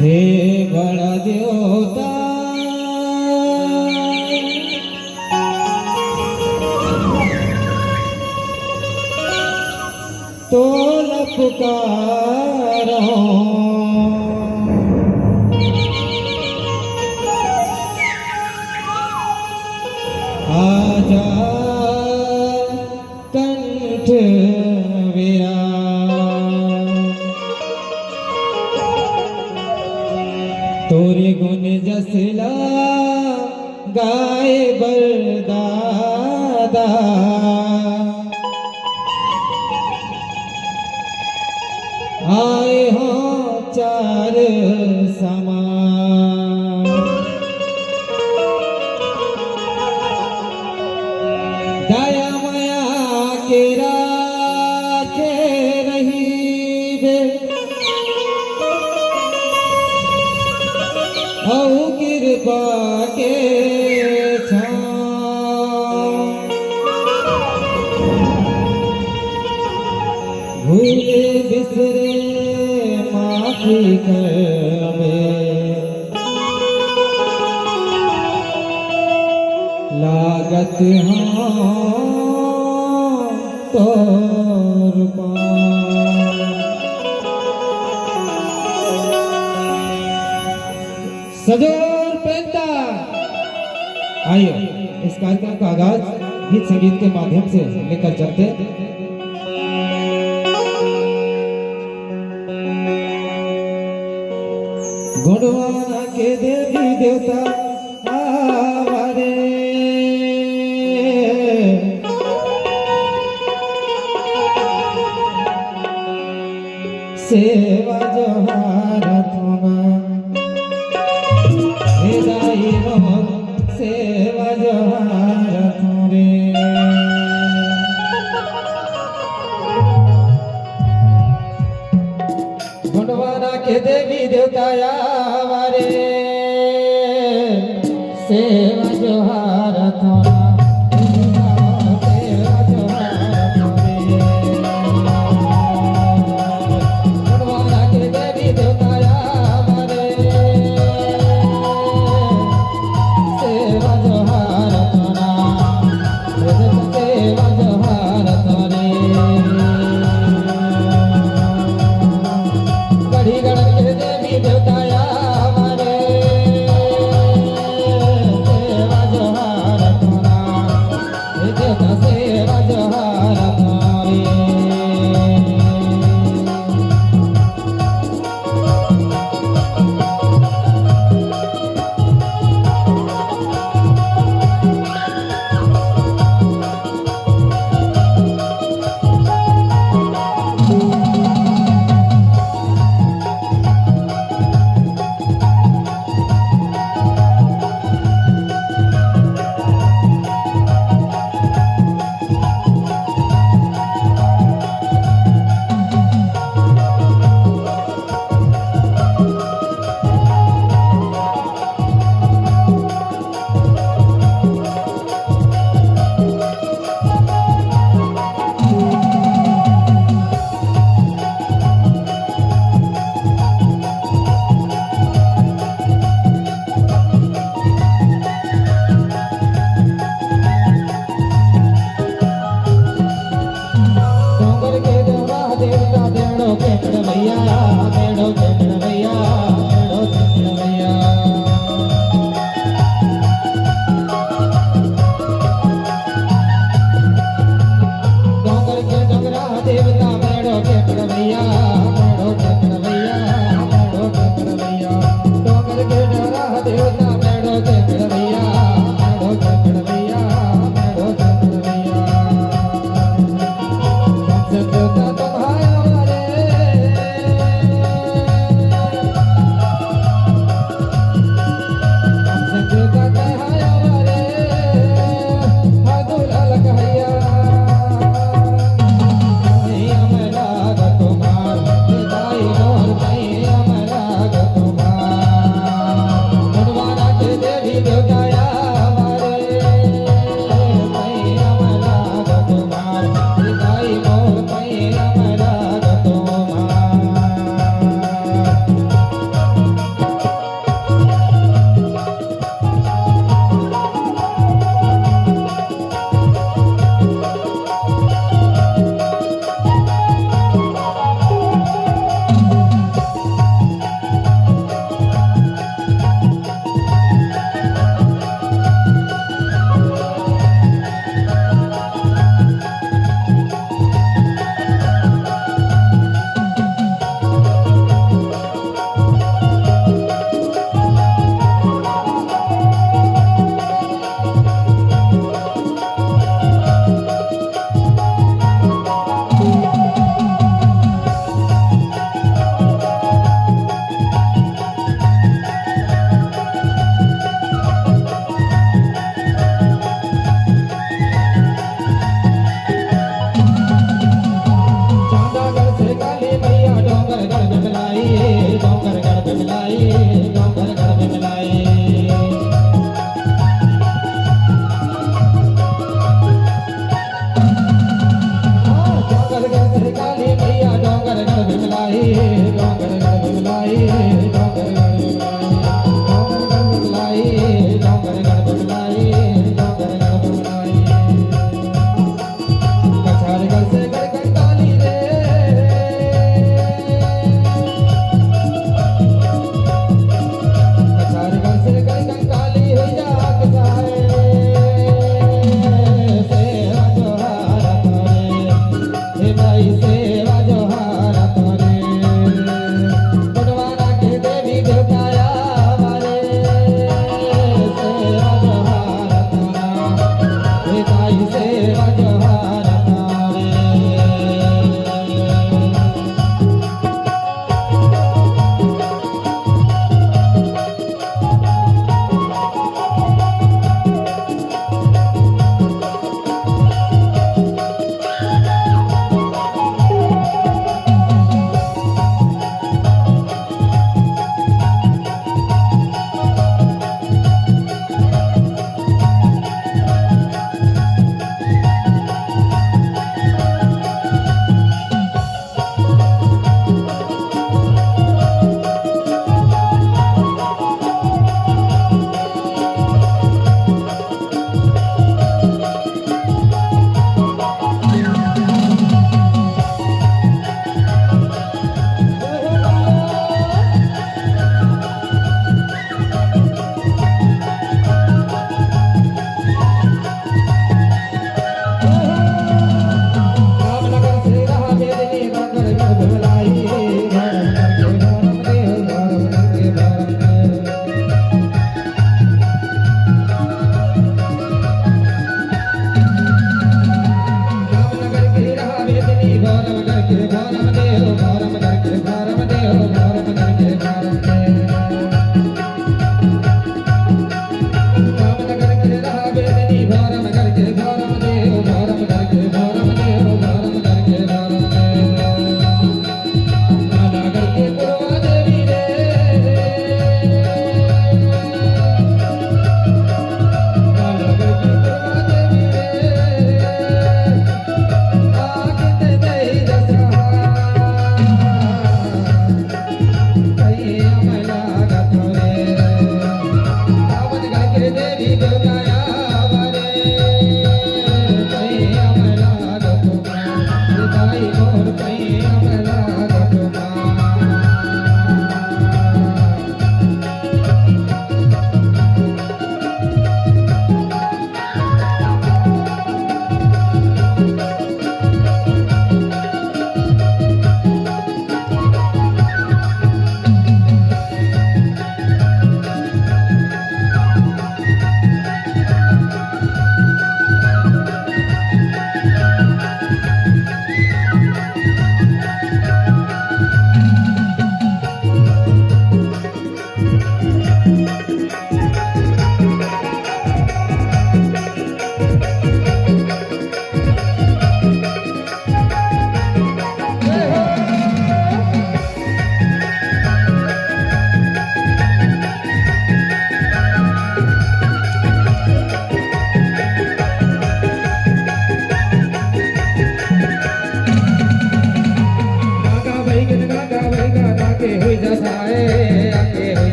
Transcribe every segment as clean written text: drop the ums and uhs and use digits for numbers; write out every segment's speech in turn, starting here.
हे बड़ा देवता तो न पुकारो आजा कंठ विरा तोरे गुण जसला गाए बरदादा आए हो चार समान दया माया के राखे रही बे औ कृपा के भूले बिसरे माफी करवे लागत हाँ तोर सजोर पेंटा। आइए इस कार्यक्रम का आगाज गीत संगीत के माध्यम से लेकर चलते। गुणवाना के देवी देवता आवारे सेवा जोहारा तुमा दाई मोहन सेवा जोहारा तुरे गुणवाना के देवी देवता आवारे सेवा जोहारा तुमा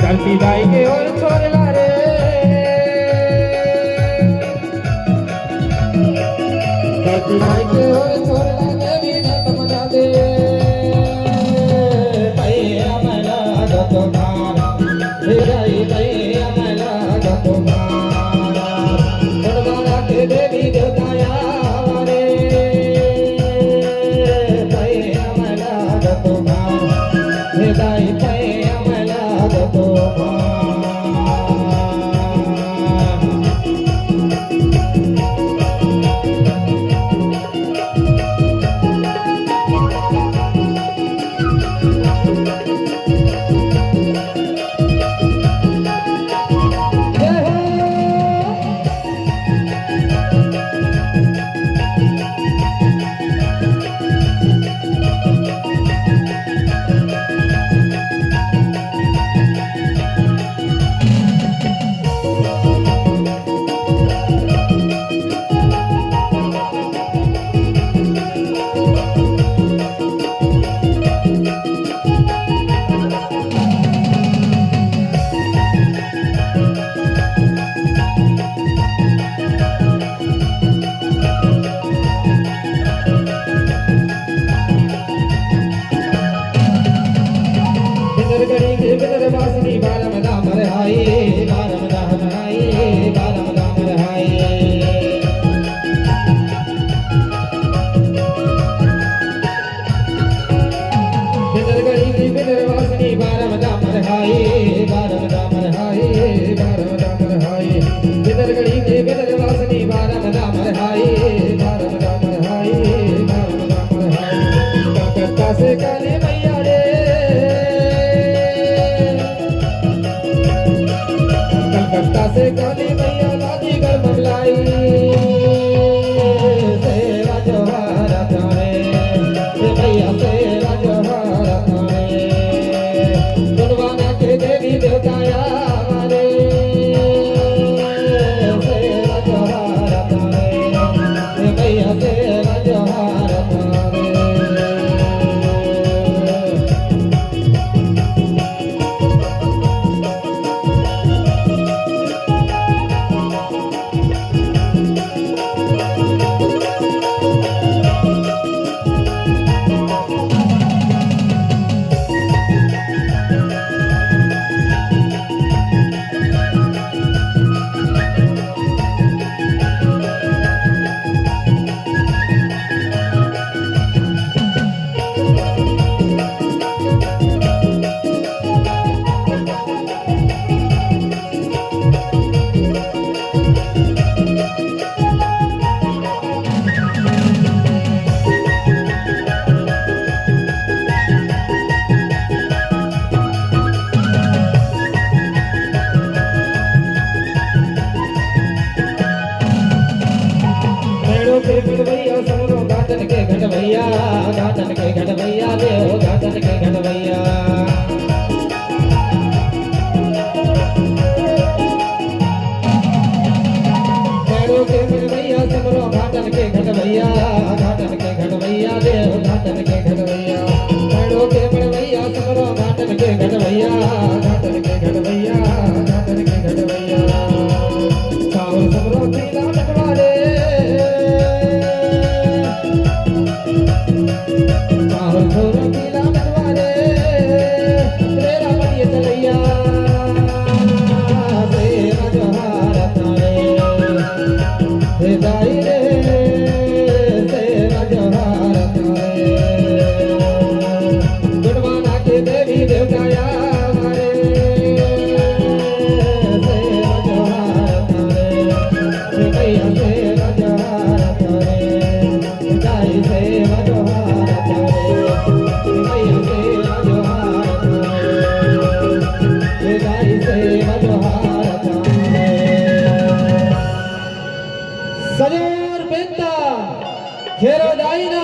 चलती जाएंगे और छोड़ ला रे चलती जाएंगे और छोड़ ला रे भी न तमना दे भैया मला गतो मारा भैया मला गतो मारा बड़वारा के देवी देवताया रे भैया मला गतो मारा भैया मला गतो मारा कलकत्ता से काली मैया रे, कलकत्ता से काली मैया लादी कर बदलाई, सेवा जोहार थारे मैया सेवा जोहार थारे, गुणवाना के देवी देवताया हमारे, सेवा जोहार थारे मैया सेवा जोहार थारे। घटवैया समरो घाटन के घटवैया, घाटन के घटवैया देव घाटन के घटवैया, भैरो के घटवैया समरो घाटन के घटवैया, घाटन के घटवैया देव घाटन के घटवैया, भैरो के घटवैया समरो घाटन के घटवैया, घाटन के घटवैया, घाटन के घटवैया, सावर समरो पीला नटवारे, छोरा पीला नटवारे तेरा बढ़िया चलैया, तेरा जोहार थारे हे दाई रे, तेरा जोहार थारे, गुणवाना के देवी देवताया हमारे, तेरा जोहार थारे मैया तेरा जोहार थारे, दाई तेरा जोहार थारे, सजोर बेटा खेरो जाई ना।